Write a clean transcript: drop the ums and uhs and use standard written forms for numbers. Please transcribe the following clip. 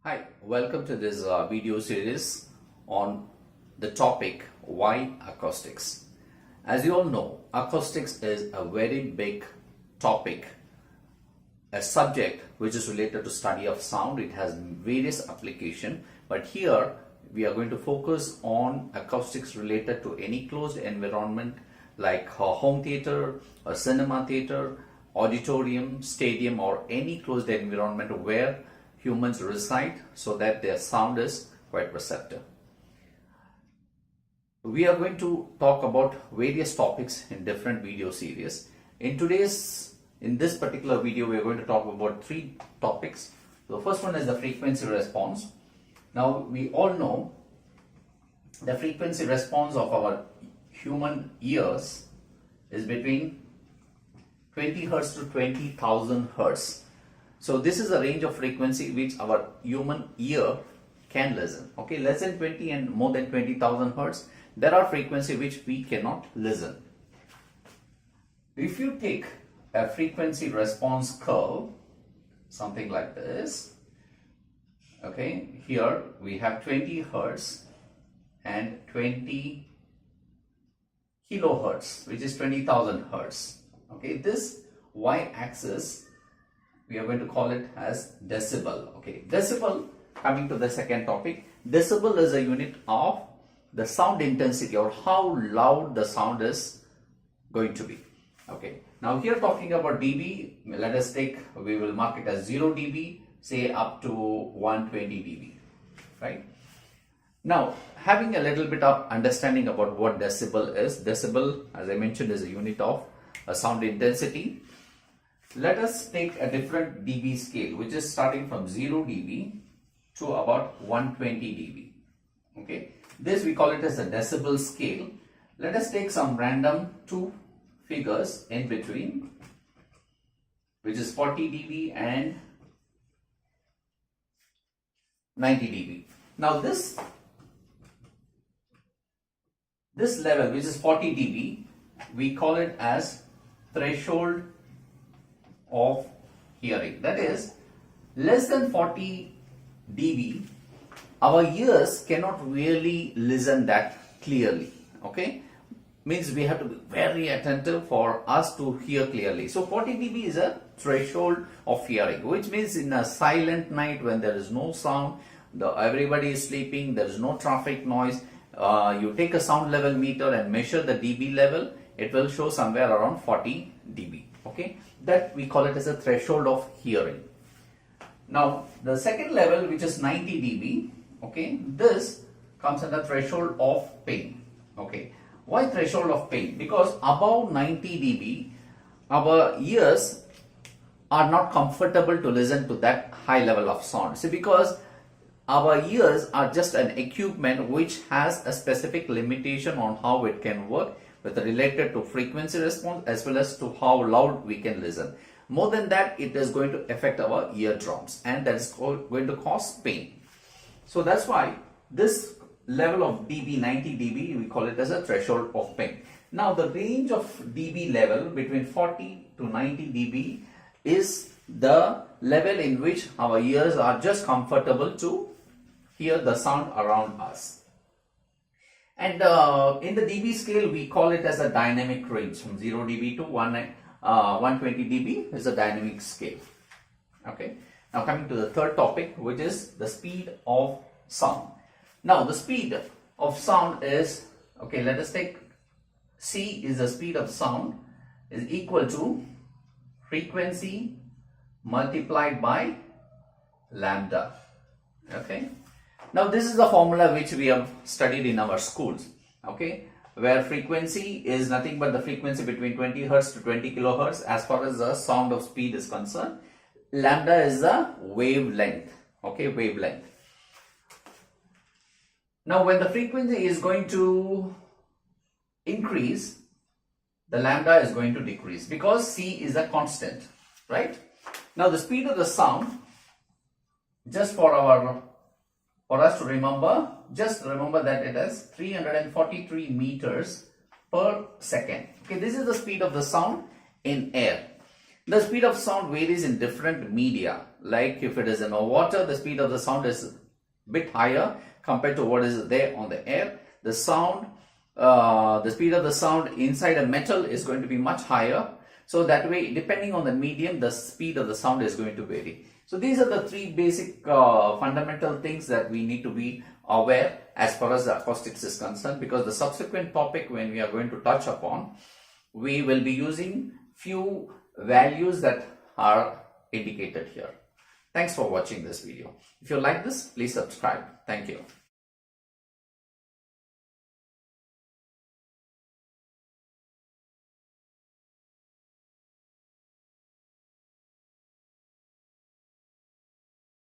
Hi, welcome to this video series on the topic why acoustics. As you all know, acoustics is a very big topic, a subject which is related to study of sound. It has various applications, but here we are going to focus on acoustics related to any closed environment like a home theater, a cinema theater, auditorium, stadium, or any closed environment where humans reside, so that their sound is quite receptive. We are going to talk about various topics in different video series. In this particular video, we are going to talk about three topics. The first one is the frequency response. Now we all know the frequency response of our human ears is between 20 Hertz to 20,000 Hertz. So this is a range of frequency which our human ear can listen. Okay, less than 20 and more than 20,000 Hertz, there are frequency which we cannot listen. If you take a frequency response curve, something like this, okay, here we have 20 Hertz and 20 kilohertz, which is 20,000 Hertz. Okay, this y-axis we are going to call it as decibel. Okay, decibel, coming to the second topic, decibel is a unit of the sound intensity, or how loud the sound is going to be. Okay, now here talking about dB, let us take, we will mark it as 0 dB, say up to 120 dB, right? Now, having a little bit of understanding about what decibel is, decibel, as I mentioned, is a unit of a sound intensity. Let us take a different dB scale, which is starting from 0 dB to about 120 dB. Okay, this we call it as a decibel scale. Let us take some random two figures in between, which is 40 dB and 90 dB. Now this level, which is 40 dB, we call it as threshold of hearing. That is, less than 40 dB, our ears cannot really listen that clearly. Okay, means we have to be very attentive for us to hear clearly. So 40 dB is a threshold of hearing, which means in a silent night when there is no sound, everybody is sleeping, there is no traffic noise, you take a sound level meter and measure the dB level, it will show somewhere around 40 dB. Okay, that we call it as a threshold of hearing. Now the second level, which is 90 dB, okay, this comes under threshold of pain. Okay, why threshold of pain? Because above 90 dB, our ears are not comfortable to listen to that high level of sound. See, because our ears are just an equipment which has a specific limitation on how it can work, with related to frequency response as well as to how loud we can listen. More than that, it is going to affect our eardrums, and that is going to cause pain. So that's why this level of dB, 90 dB, we call it as a threshold of pain. Now the range of dB level between 40 to 90 dB is the level in which our ears are just comfortable to hear the sound around us. And in the dB scale, we call it as a dynamic range. From 0 dB to 120 dB is a dynamic scale. Okay. Now coming to the third topic, which is the speed of sound. Now the speed of sound is, okay, let us take C is the speed of sound is equal to frequency multiplied by lambda. Okay. Now this is the formula which we have studied in our schools, okay, where frequency is nothing but the frequency between 20 Hertz to 20 kilohertz as far as the sound of speed is concerned. Lambda is the wavelength, okay, wavelength. Now when the frequency is going to increase, the lambda is going to decrease because C is a constant, right? Now the speed of the sound, just for us to remember, just remember that it is 343 meters per second. Okay, this is the speed of the sound in air. The speed of sound varies in different media. Like if it is in a water, the speed of the sound is a bit higher compared to what is there on the air. The speed of the sound inside a metal is going to be much higher. So that way, depending on the medium, the speed of the sound is going to vary. So these are the three basic fundamental things that we need to be aware as far as the acoustics is concerned, because the subsequent topic when we are going to touch upon, we will be using few values that are indicated here. Thanks for watching this video. If you like this, please subscribe. Thank you.